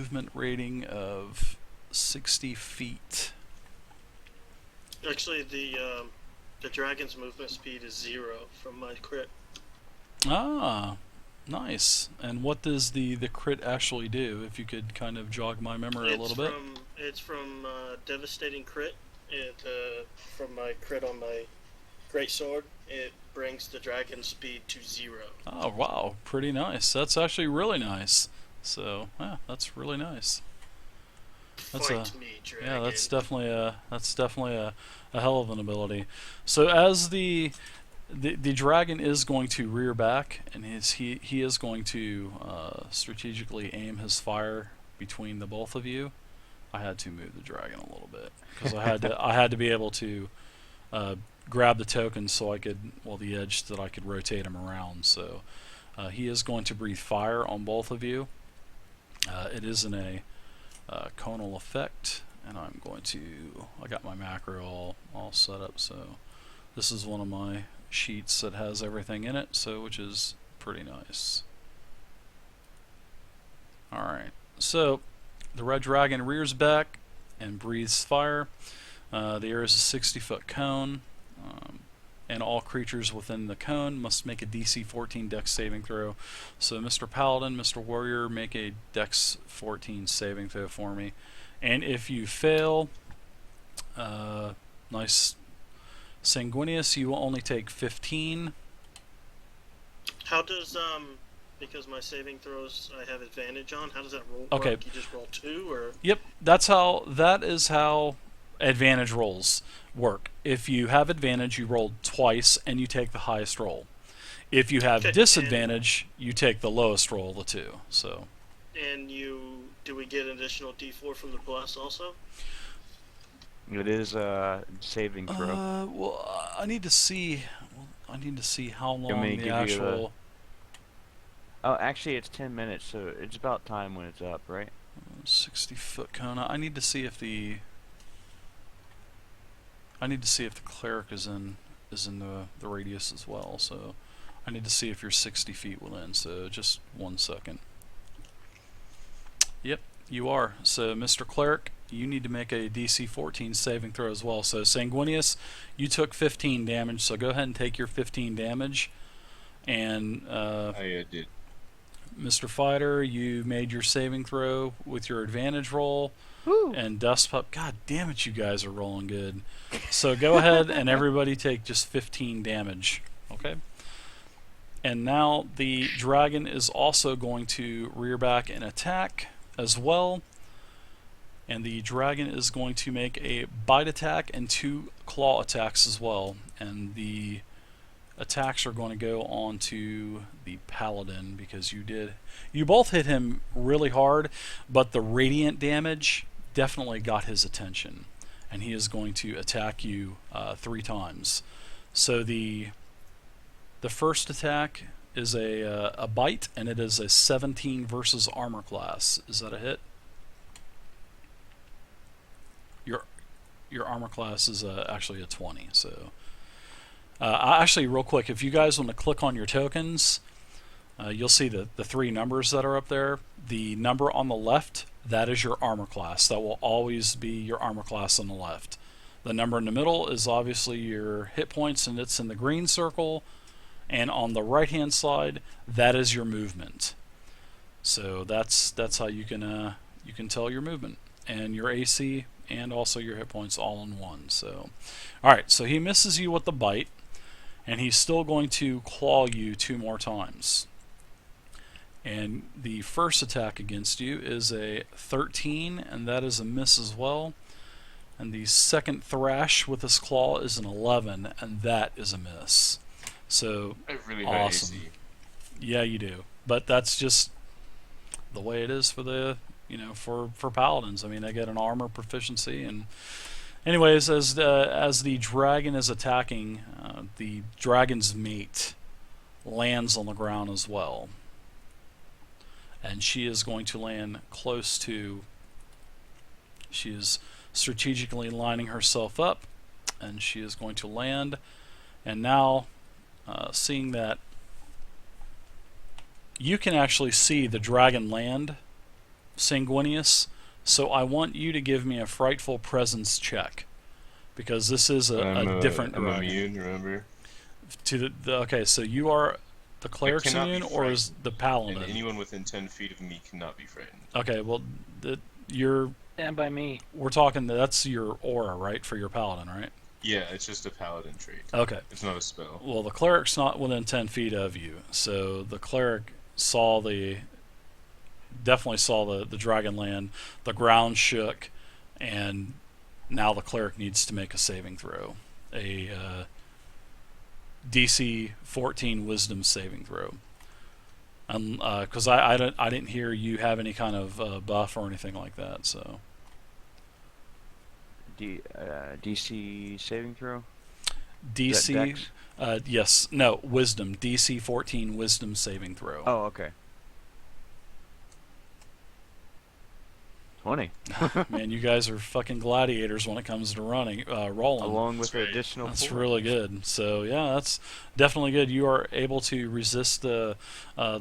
movement rating of 60 feet. Actually, the dragon's movement speed is 0 from my crit. Ah, nice. And what does the crit actually do? If you could kind of jog my memory a little bit. It's from devastating crit. From my crit on my great sword, it brings the dragon speed to 0. Oh wow, pretty nice. That's actually really nice. So yeah, that's really nice. That's Fight me, dragon. yeah, that's definitely a hell of an ability. So as the dragon is going to rear back, and he is going to strategically aim his fire between the both of you. I had to move the dragon a little bit because I had to be able to grab the token so I could, well, the edge so that I could rotate him around. So he is going to breathe fire on both of you. It is in a conal effect, and I'm going to, I got my macro all set up, so this is one of my sheets that has everything in it, so which is pretty nice. Alright, so the red dragon rears back and breathes fire. The area is a 60-foot cone, and all creatures within the cone must make a DC 14 Dex saving throw. So Mr. Paladin, Mr. Warrior, make a Dex 14 saving throw for me. And if you fail, nice Sanguinius, you will only take 15. How does because my saving throws I have advantage on, how does that roll Okay. work? You just roll 2 or? Yep, that is how advantage rolls work. If you have advantage, you roll twice and you take the highest roll. If you have disadvantage, you take the lowest roll of the two. So. And do we get an additional D4 from the bless also? It is a saving throw. Well, I need to see. I need to see how long me the give you actual. Oh, actually, it's 10 minutes, so it's about time when it's up, right? 60-foot cone. I need to see if the. I need to see if the cleric is in the radius as well. So I need to see if you're 60 feet within. So just 1 second. Yep, you are. So Mr. Cleric, you need to make a DC 14 saving throw as well. So Sanguinius, you took 15 damage. So go ahead and take your 15 damage. And I did. Mr. Fighter, you made your saving throw with your advantage roll. Woo. And Dustpup, god damn it, you guys are rolling good. So go ahead and everybody take just 15 damage. Okay? And now the dragon is also going to rear back and attack as well. And the dragon is going to make a bite attack and 2 claw attacks as well. And the attacks are going to go on to the paladin because you both hit him really hard, but the radiant damage definitely got his attention, and he is going to attack you 3 times. So the first attack is a bite, and it is a 17 versus armor class. Is that a hit? Your armor class is actually a 20. So actually, real quick, if you guys want to click on your tokens, you'll see the 3 numbers that are up there. The number on the left, that is your armor class. That will always be your armor class on the left. The number in the middle is obviously your hit points, and it's in the green circle. And on the right hand side, that is your movement. So that's how you can tell your movement and your AC and also your hit points all in one. So, all right. So he misses you with the bite, and he's still going to claw you 2 more times. And the first attack against you is a 13, and that is a miss as well. And the second thrash with his claw is an 11, and that is a miss. So I really awesome. AC. Yeah, you do. But that's just the way it is for the for paladins. I mean, they get an armor proficiency, and anyways, as the dragon is attacking, the dragon's mate lands on the ground as well. And she is going to land close to. She is strategically lining herself up, and she is going to land. And now, seeing that you can actually see the dragon land, Sanguinius. So I want you to give me a frightful presence check, because this is a different I'm dragon. immune, remember? To okay, so you are the cleric's cannot be immune, or is the paladin? And anyone within 10 feet of me cannot be frightened. Okay, well, you're. Stand by me. We're talking. That's your aura, right, for your paladin, right? Yeah, it's just a paladin trait. Okay. It's not a spell. Well, the cleric's not within 10 feet of you, so the cleric definitely saw the dragon land. The ground shook, and now the cleric needs to make a saving throw, a DC 14 Wisdom saving throw. Because I didn't hear you have any kind of buff or anything like that, so. DC saving throw? DC, Dex? yes, no, Wisdom, DC 14 Wisdom saving throw. Oh, okay. 20. Man, you guys are fucking gladiators when it comes to rolling. Along with That's right. additional That's 4. really good. So yeah, that's definitely good. You are able to resist the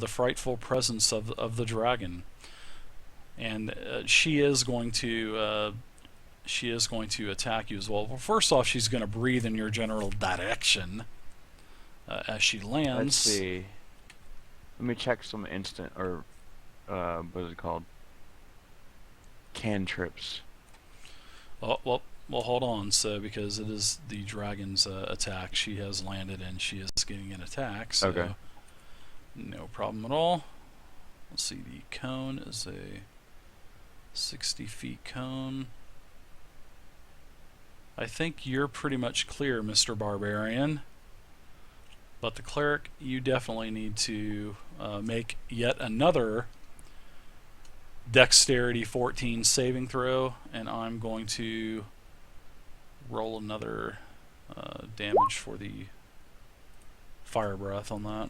frightful presence of the dragon, and she is going to attack you as well. Well, first off, she's going to breathe in your general direction as she lands. Let's see. Let me check some instant, or what is it called? Cantrips. Well, hold on. So because it is the dragon's attack, she has landed and she is getting an attack. So Okay. no problem at all. Let's see. The cone is a 60 feet cone. I think you're pretty much clear, Mr. Barbarian. But the cleric, you definitely need to make yet another Dexterity 14 saving throw, and I'm going to roll another damage for the fire breath on that.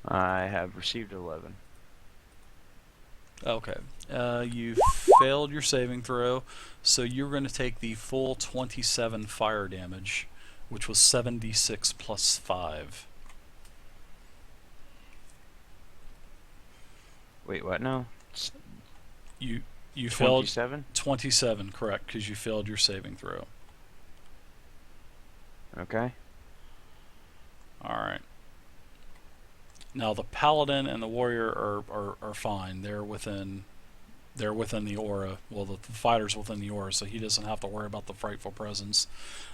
I have received 11. Okay. You failed your saving throw, so you're going to take the full 27 fire damage, which was 76 plus 5. Wait, what now? You failed 27? 27, correct, because you failed your saving throw. Okay. Alright. Now the paladin and the warrior are fine. They're within the aura. Well, the fighter's within the aura, so he doesn't have to worry about the frightful presence.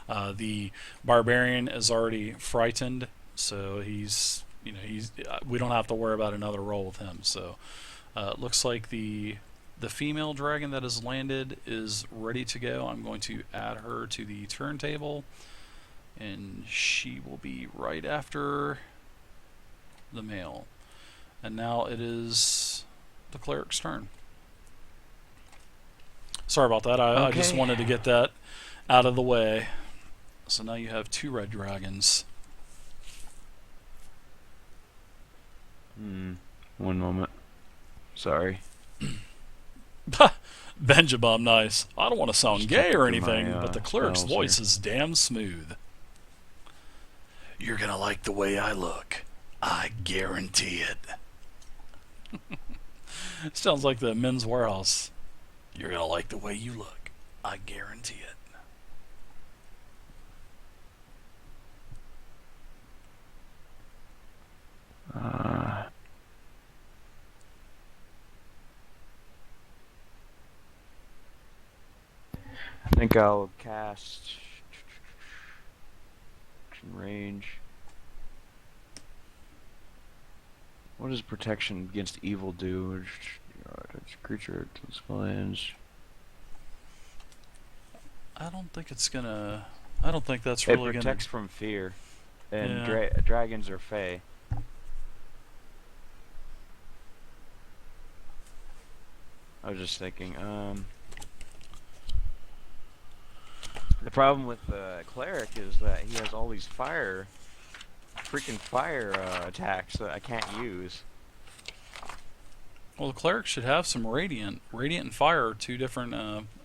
The barbarian is already frightened, so we don't have to worry about another roll with him. So it looks like the female dragon that has landed is ready to go. I'm going to add her to the turntable, and she will be right after the male. And now it is the cleric's turn. Sorry about that. I just wanted to get that out of the way. So now you have 2 red dragons. One moment. Sorry. Benjabom, nice. I don't want to sound Just gay or checking my, anything, but the cleric's spells voice here. is damn smooth. You're gonna like the way I look. I guarantee it. Sounds like the Men's Warehouse. You're gonna like the way you look. I guarantee it. I think I'll cast action range. What does protection against evil do? Creature displays. I don't think it's gonna. I don't think that's It really protects from fear, and Yeah. dragons are fey. I was just thinking. The problem with the cleric is that he has all these freaking fire attacks that I can't use. Well, the cleric should have some radiant. Radiant and fire are 2 different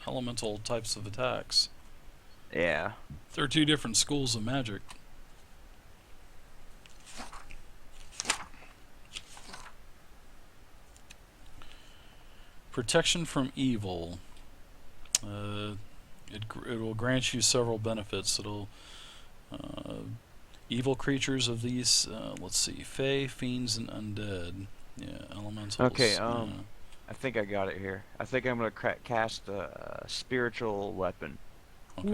elemental types of attacks. Yeah. They're 2 different schools of magic. Protection from evil. It will grant you several benefits. It'll evil creatures of these. Let's see, Fae, fiends, and undead. Yeah, elementals. Okay. I think I got it here. I think I'm gonna cast a spiritual weapon. Okay.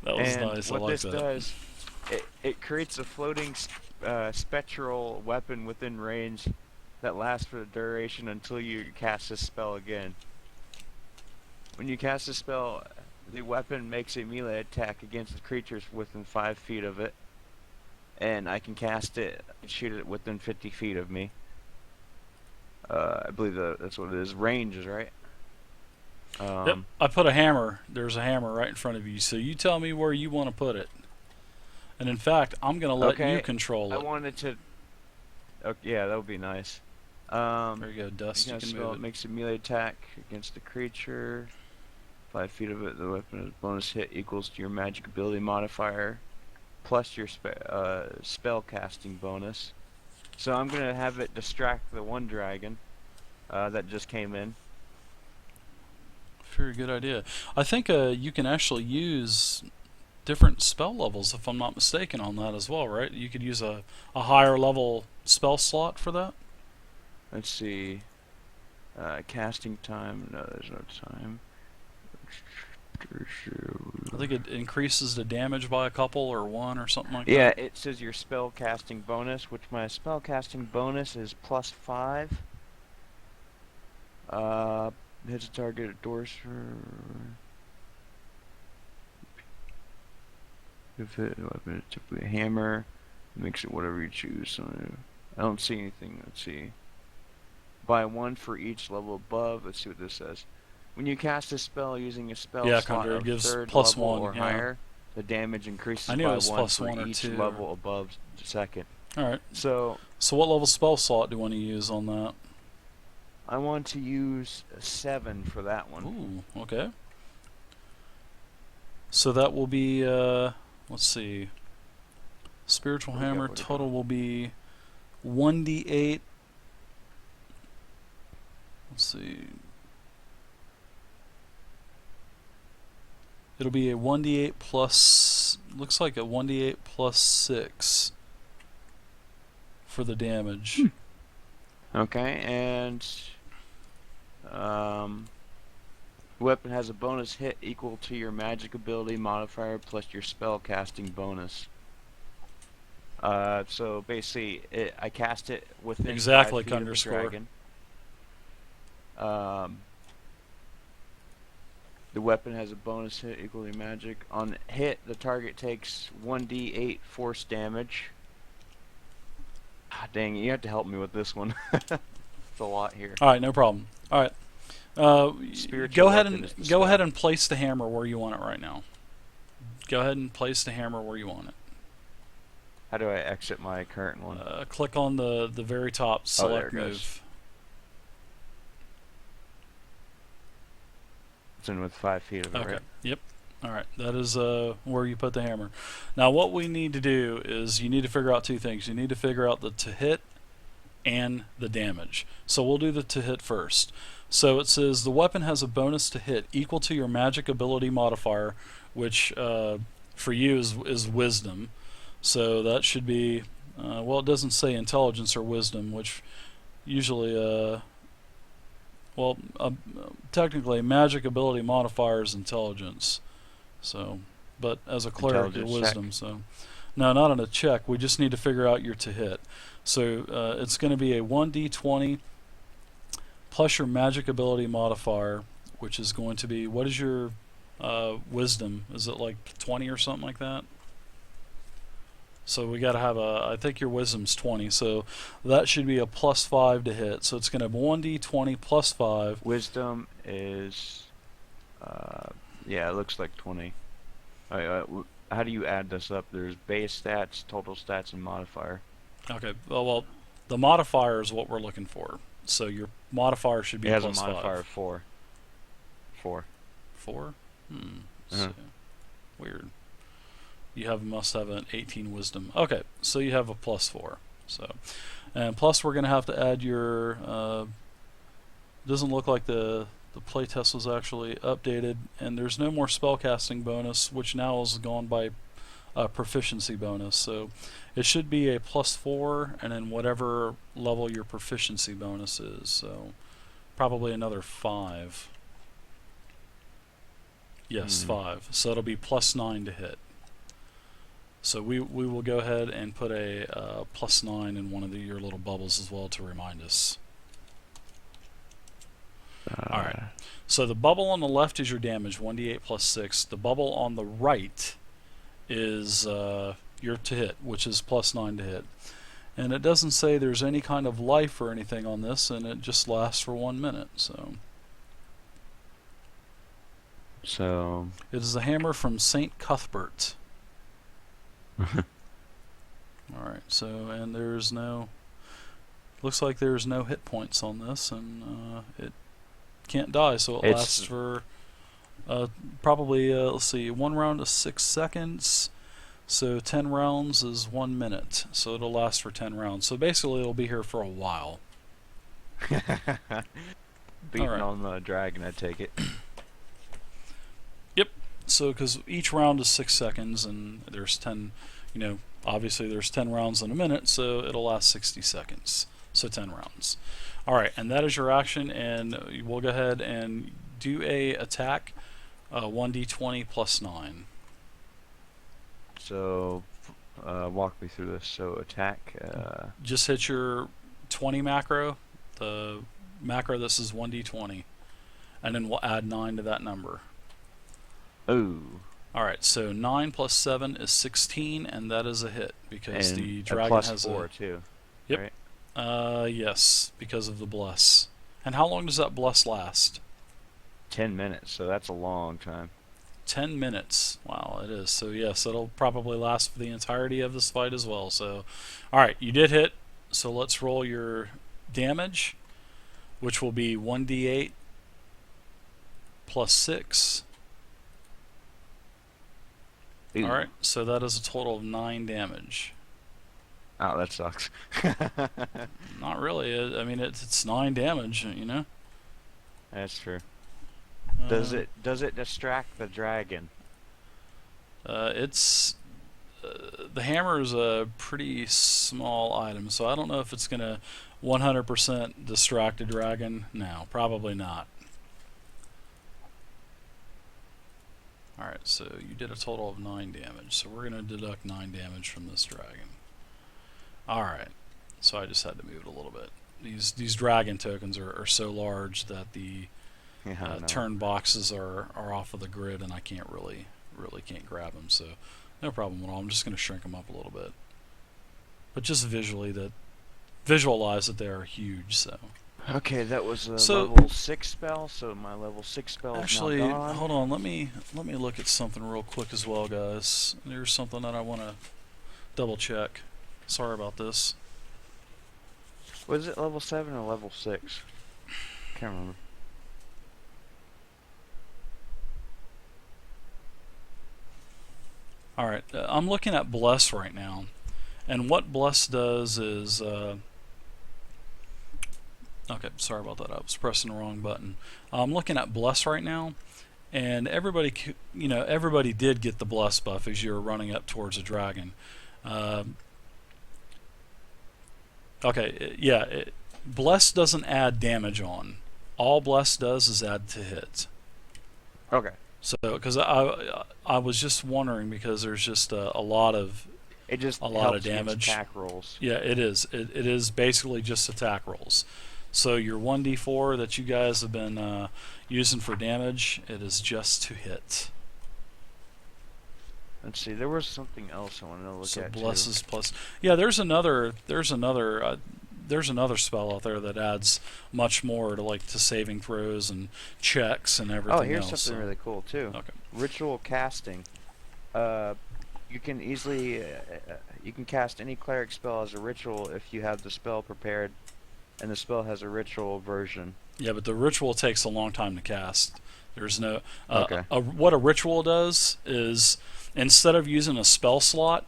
That was And nice. what I like this that. does, it creates a floating spectral weapon within range that lasts for the duration until you cast this spell again. When you cast a spell, the weapon makes a melee attack against the creatures within 5 feet of it, and I can cast it and shoot it within 50 feet of me. I believe that's what it is. Ranges, right? Yep, I put a hammer. There's a hammer right in front of you. So you tell me where you want to put it. And in fact, I'm going to let you control it. I wanted to. Okay, yeah, that would be nice. There you go, Dust. You can spell move it it. makes a melee attack against the creature. 5 feet of it, the weapon is bonus hit equals to your magic ability modifier, plus your spell casting bonus. So I'm gonna have it distract the one dragon that just came in. Very good idea. I think you can actually use different spell levels, if I'm not mistaken, on that as well, right? You could use a higher level spell slot for that. Let's see. Casting time. No, there's no time. I think it increases the damage by a couple or one or something like Yeah, that. it says your spell casting bonus, which my spell casting bonus is +5. Hits a target at doors for. If it weapon is typically a hammer, it makes it whatever you choose. So I don't see anything. Let's see. Buy 1 for each level above. Let's see what this says. When you cast a spell using a spell slot Conjure, it of gives 3rd +1, level or yeah. higher, the damage increases I knew by it was 1 +1 for or each 2. level above the second. Alright. So So what level spell slot do you want to use on that? I want to use a 7 for that one. Ooh, okay. So that will be, let's see. Spiritual What do we got, Hammer what do we total got? will be 1d8. Let's see. It'll be a 1d8 plus, looks like a 1d8 plus 6 for the damage. Okay, and weapon has a bonus hit equal to your magic ability modifier plus your spell casting bonus. So basically, I cast it within Exactly, 5 feet of the underscore. dragon. The weapon has a bonus hit equal to your magic. On hit, the target takes 1d8 force damage. Ah, dang, you have to help me with this one. It's a lot here. Alright, no problem. Alright. Spiritual Go ahead weapon is the and spell. go ahead and place the hammer where you want it right now. Go ahead and place the hammer where you want it. How do I exit my current one? Click on the very top, select there it goes. move. It's in with 5 feet of it, Okay. right? Yep. All right. That is where you put the hammer. Now, what we need to do is you need to figure out 2 things. You need to figure out the to hit and the damage. So we'll do the to hit first. So it says the weapon has a bonus to hit equal to your magic ability modifier, which for you is wisdom. So that should be well, it doesn't say intelligence or wisdom, which usually technically magic ability modifier is intelligence. So, but as a cleric, your Intelligence wisdom. check. So, no, not on a check. We just need to figure out your to hit. So it's going to be a 1d20 plus your magic ability modifier, which is going to be, what is your wisdom? Is it like 20 or something like that? So we got to have I think your wisdom's 20, so that should be a +5 to hit. So it's going to be 1d20 plus 5. Wisdom is, yeah, it looks like 20. How do you add this up? There's base stats, total stats, and modifier. Okay, well, the modifier is what we're looking for. So your modifier should be It has a +5. modifier of 4. 4. 4? Let's see. Weird. You must have an 18 wisdom. Okay, so you have a +4. So, And plus, we're going to have to add your. Doesn't look like the playtest was actually updated, and there's no more spellcasting bonus, which now is gone by proficiency bonus. So it should be a +4, and then whatever level your proficiency bonus is. So probably another 5. Yes, 5. So it'll be +9 to hit. So we will go ahead and put a +9 in one of your little bubbles as well to remind us. All right. So the bubble on the left is your damage, 1d8 +6. The bubble on the right is your to hit, which is +9 to hit. And it doesn't say there's any kind of life or anything on this, and it just lasts for 1 minute. So it is a hammer from St. Cuthbert. Alright, so, and there's no, looks like there's no hit points on this, and it can't die, so it lasts for probably, let's see, 1 round is 6 seconds, so 10 rounds is 1 minute, so it'll last for 10 rounds. So basically it'll be here for a while. beating on the dragon, I take it. Yep, so because each round is 6 seconds, and there's 10, you know, obviously there's 10 rounds in a minute, so it'll last 60 seconds. So 10 rounds. Alright, and that is your action, and we'll go ahead and do a attack, 1d20 +9. So walk me through this. So attack. Just hit your 20 macro, the macro that says 1d20, and then we'll add 9 to that number. Ooh. Alright, so 9 + 7 is 16, and that is a hit, because And the dragon has +4 a... too. Yep. Right? Yes, because of the bless. And how long does that bless last? 10 minutes, so that's a long time. 10 minutes. Wow, it is. So yes, it'll probably last for the entirety of this fight as well. So, alright, you did hit. So let's roll your damage, which will be 1d8 +6. Ooh. Alright, so that is a total of 9 damage. Oh, that sucks. Not really. I mean, it's 9 damage, you know? That's true. Does it distract the dragon? It's the hammer is a pretty small item, so I don't know if it's gonna 100% distract a dragon. No, probably not. Alright, so you did a total of 9 damage, so we're gonna deduct 9 damage from this dragon. Alright, so I just had to move it a little bit. These dragon tokens are so large that the turn boxes are off of the grid, and I can't really can't grab them, so no problem at all. I'm just going to shrink them up a little bit, but just visualize that they are huge. So okay, that was a So- level 6 spell, so my level 6 spell actually, is now gone. hold on, let me look at something real quick as well, guys. There's something that I want to double check. Sorry about this. Was it level 7 or level 6? Can't remember. Alright, I'm looking at Bless right now, and what Bless does is, okay, sorry about that, I was pressing the wrong button. I'm looking at Bless right now, and everybody did get the Bless buff as you were running up towards a dragon. Bless doesn't add damage on. All Bless does is add to hit. Okay. So, because I was just wondering, because there's just a lot of It just a lot of helps against damage. attack rolls. Yeah, it is. It is basically just attack rolls. So your 1d4 that you guys have been using for damage, it is just to hit. Let's see, there was something else I wanted to look So at blesses plus. Yeah, there's another spell out there that adds much more to saving throws and checks and everything Oh, here's else. something really cool too. Okay. Ritual casting. You can easily you can cast any cleric spell as a ritual if you have the spell prepared, and the spell has a ritual version. Yeah, but the ritual takes a long time to cast. There's no. Okay. What a ritual does is, instead of using a spell slot,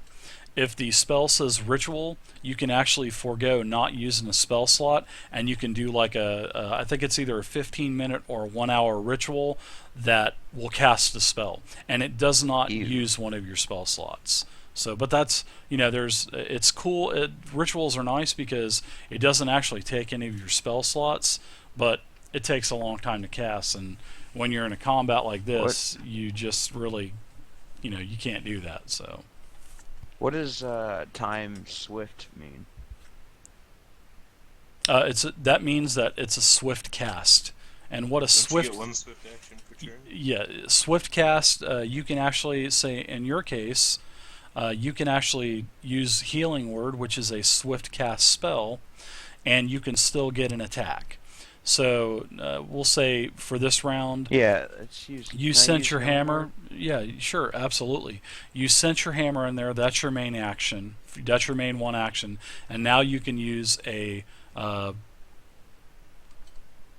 if the spell says ritual, you can actually forego not using a spell slot, and you can do like I think it's either a 15-minute or a 1-hour ritual that will cast a spell, and it does not Ew. use one of your spell slots. So, but that's, it's cool. Rituals are nice because it doesn't actually take any of your spell slots, but it takes a long time to cast, and when you're in a combat like this, you just really, you can't do that. So, What does time swift mean? that means that it's a swift cast, and what a Don't you swift get one swift action per turn? yeah, swift cast, you can actually say, in your case, you can actually use Healing Word, which is a swift cast spell, and you can still get an attack. So we'll say for this round, Yeah, it's used. you can I sent use your Healing hammer. Word? Yeah, sure, absolutely. You sent your hammer in there. That's your main action. That's your main one action, and now you can use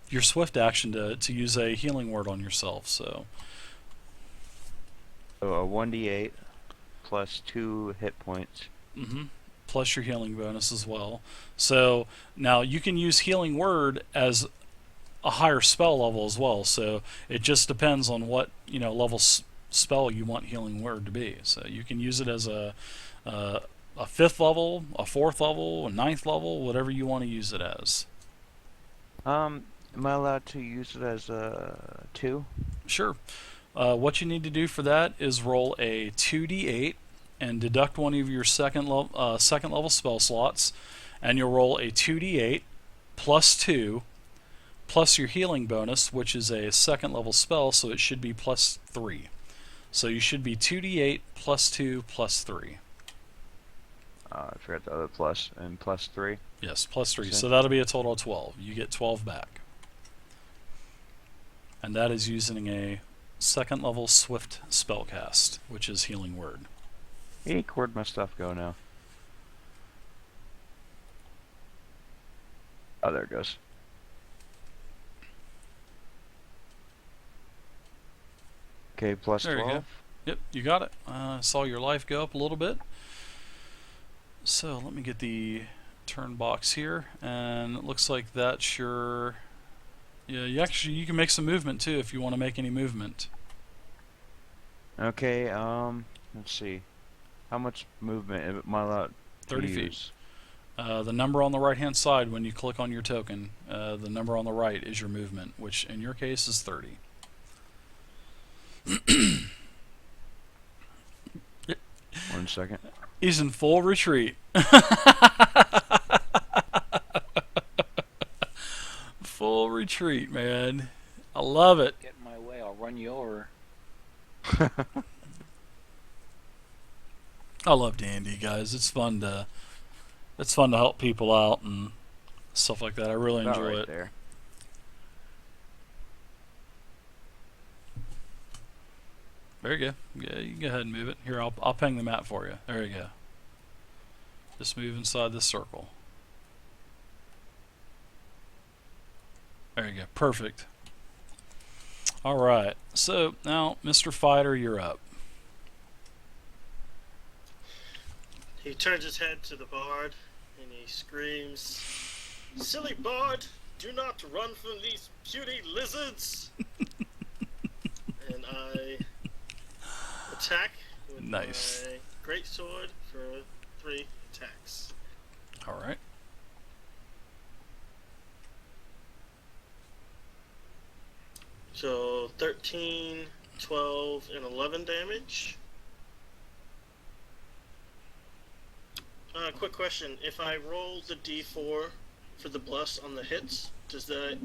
your swift action to use a Healing Word on yourself. So. So a 1d8 plus 2 hit points. Mm-hmm. Plus your healing bonus as well. So now you can use Healing Word as a higher spell level as well. So it just depends on what level spell you want Healing Word to be. So you can use it as a 5th level, a 4th level, a 9th level, whatever you want to use it as. Am I allowed to use it as a 2? Sure. What you need to do for that is roll a 2d8 and deduct one of your second level spell slots, and you'll roll a 2d8 plus 2 plus your healing bonus, which is a second level spell, so it should be plus 3. So you should be 2d8 plus 2 plus 3. I forgot the other plus, and plus 3. Yes, plus 3. Okay. So that'll be a total of 12. You get 12 back. And that is using a second level swift spellcast, which is Healing Word. Eek, where'd my stuff go now? Oh, there it goes. Okay, plus There you 12. go. Yep, you got it. Saw your life go up a little bit. So let me get the turn box here, and it looks like that's your. Yeah, you can make some movement too if you want to make any movement. Okay, let's see. How much movement am I allowed to 30 feet. use? The number on the right hand side when you click on your token, the number on the right is your movement, which in your case is 30. 1 second. He's in full retreat. Full retreat, man. I love it. Get in my way, I'll run you over. I love D&D, guys. It's fun to help people out and stuff like that. I really About enjoy right it. there. There you go. Yeah, you can go ahead and move it. Here, I'll ping the map for you. There you go. Just move inside this circle. There you go. Perfect. All right. So now, Mr. Fighter, you're up. He turns his head to the bard and he screams, "Silly bard, do not run from these puny lizards!" And I attack with Nice. my great sword for 3 attacks. All right. So 13, 12, and 11 damage. Quick question. If I roll the d4 for the bless on the hits, does that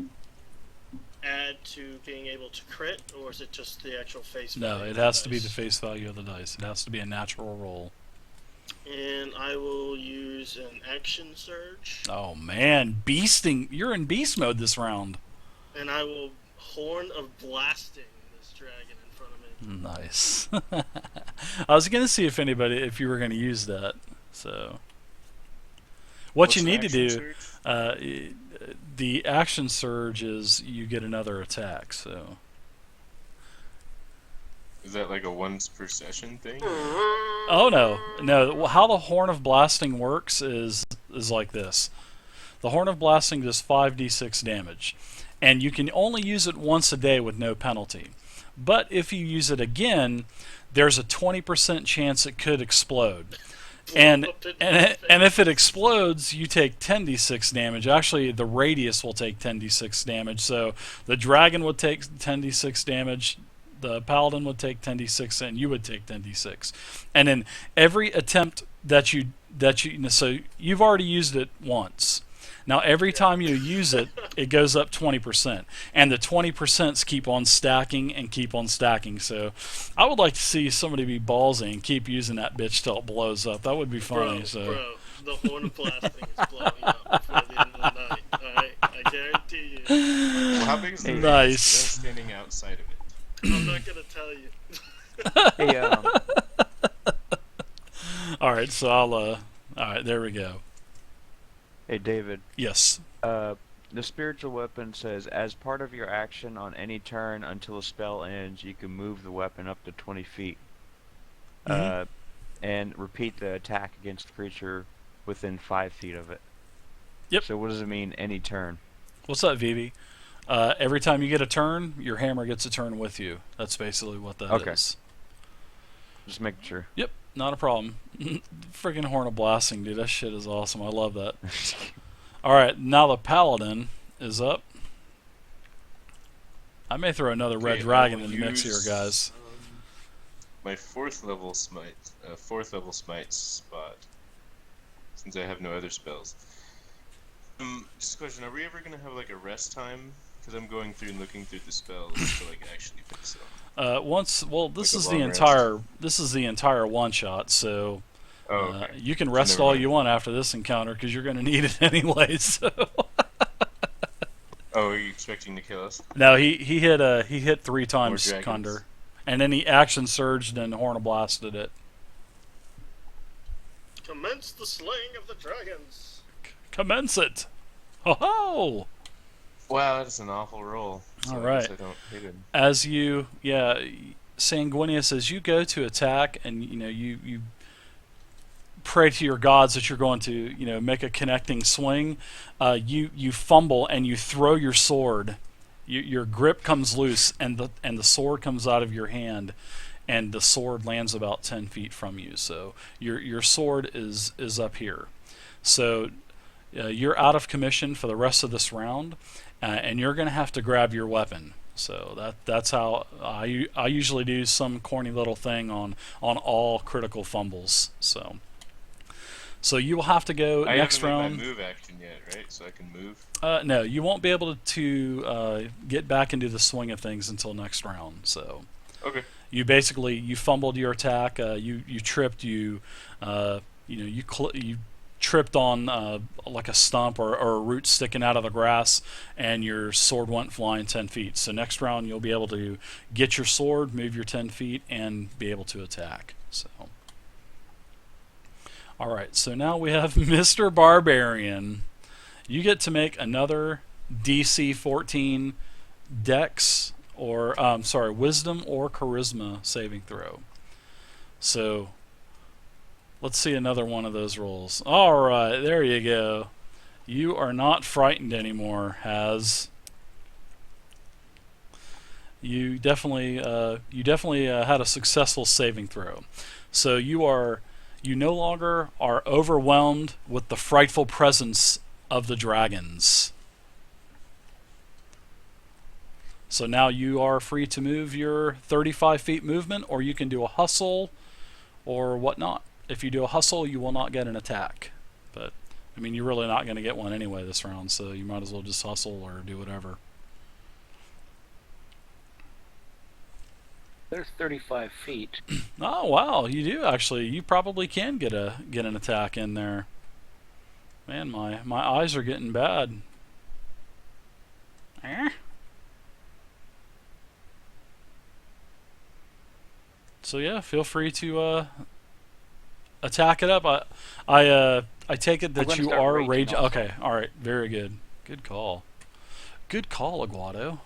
add to being able to crit, or is it just the actual face value? No, it of the has to be the dice? face value of the dice. It has to be a natural roll. And I will use an action surge, Oh man, beasting! You're in beast mode this round. and I will horn of blasting this dragon in front of me. Nice. I was gonna see if you were gonna use that. So, what What's you the need to action do, the action surge is you get another attack. So, Is that like a once per session thing? Oh no. How the Horn of Blasting works is like this. The Horn of Blasting does 5d6 damage, and you can only use it once a day with no penalty. But if you use it again, there's a 20% chance it could explode. And if it explodes, you take 10d6 damage. Actually, the radius will take 10d6 damage. So the dragon would take 10d6 damage, the paladin would take 10d6, and you would take 10d6. And in every attempt that you so you've already used it once. Now every time you use it, it goes up 20%, and the 20% keep on stacking and keep on stacking. So I would like to see somebody be ballsy and keep using that bitch till it blows up. That would be funny. Bro, the Horn of Blasting is blowing up before the end of the night. Alright, I guarantee you. Well, how big is the Nice. radius? I'm standing outside of it. I'm not gonna tell you. Hey, All right, so I'll all right, there we go. hey, David. Yes. The spiritual weapon says, as part of your action on any turn until a spell ends, you can move the weapon up to 20 feet. And repeat the attack against the creature within 5 feet of it. Yep. So what does it mean, any turn? What's up, Vivi? Every time you get a turn, your hammer gets a turn with you. That's basically what that Okay. is. Just making sure. Yep, not a problem. Freaking Horn of Blasting, dude. That shit is awesome. I love that. Alright, now the Paladin is up. I may throw another red Okay, dragon I in will the mix here, use, guys. My fourth level smite spot, since I have no other spells. Just a question: are we ever gonna have like a rest time? Because I'm going through and looking through the spells to like actually fix them. This Like a is long the rest. entire one shot, so Oh, okay. you can rest never all mind. you want after this encounter because you're going to need it anyway. So Oh, are you expecting to kill us? no, he hit 3 times dragons. Condor, and then he action surged and Horn of Blasted it. Commence the slaying of the dragons. Commence it. Ho ho! Wow, that's an awful roll. So All I guess right. I don't hit him. As you, Sanguinius, as you go to attack, and you pray to your gods that you're going to make a connecting swing, you fumble and you throw your sword. Your grip comes loose, and the sword comes out of your hand, and the sword lands about 10 feet from you. So your sword is up here. So you're out of commission for the rest of this round. And you're going to have to grab your weapon. So that's how I usually do some corny little thing on all critical fumbles. So you will have to go I next haven't round. made my move action yet, right? So I can move. No, you won't be able to get back into the swing of things until next round. So Okay. you fumbled your attack. You tripped. You tripped on like a stump or a root sticking out of the grass, and your sword went flying 10 feet. So next round you'll be able to get your sword, move your 10 feet, and be able to attack. So, all right. So now we have Mr. Barbarian. You get to make another DC 14 Dex or Wisdom or Charisma saving throw. So let's see another one of those rolls. All right, there you go. You are not frightened anymore, Haz. You definitely had a successful saving throw. So you no longer are overwhelmed with the frightful presence of the dragons. So now you are free to move your 35 feet movement, or you can do a hustle or whatnot. If you do a hustle, you will not get an attack. But, I mean, you're really not going to get one anyway this round, so you might as well just hustle or do whatever. There's 35 feet. Oh, wow, you do actually. You probably can get an attack in there. Man, my eyes are getting bad. So yeah, feel free to attack it up. I take it I'm that gonna you start are raging rage. also. Okay, all right, very good. Good call. Good call, Aguado.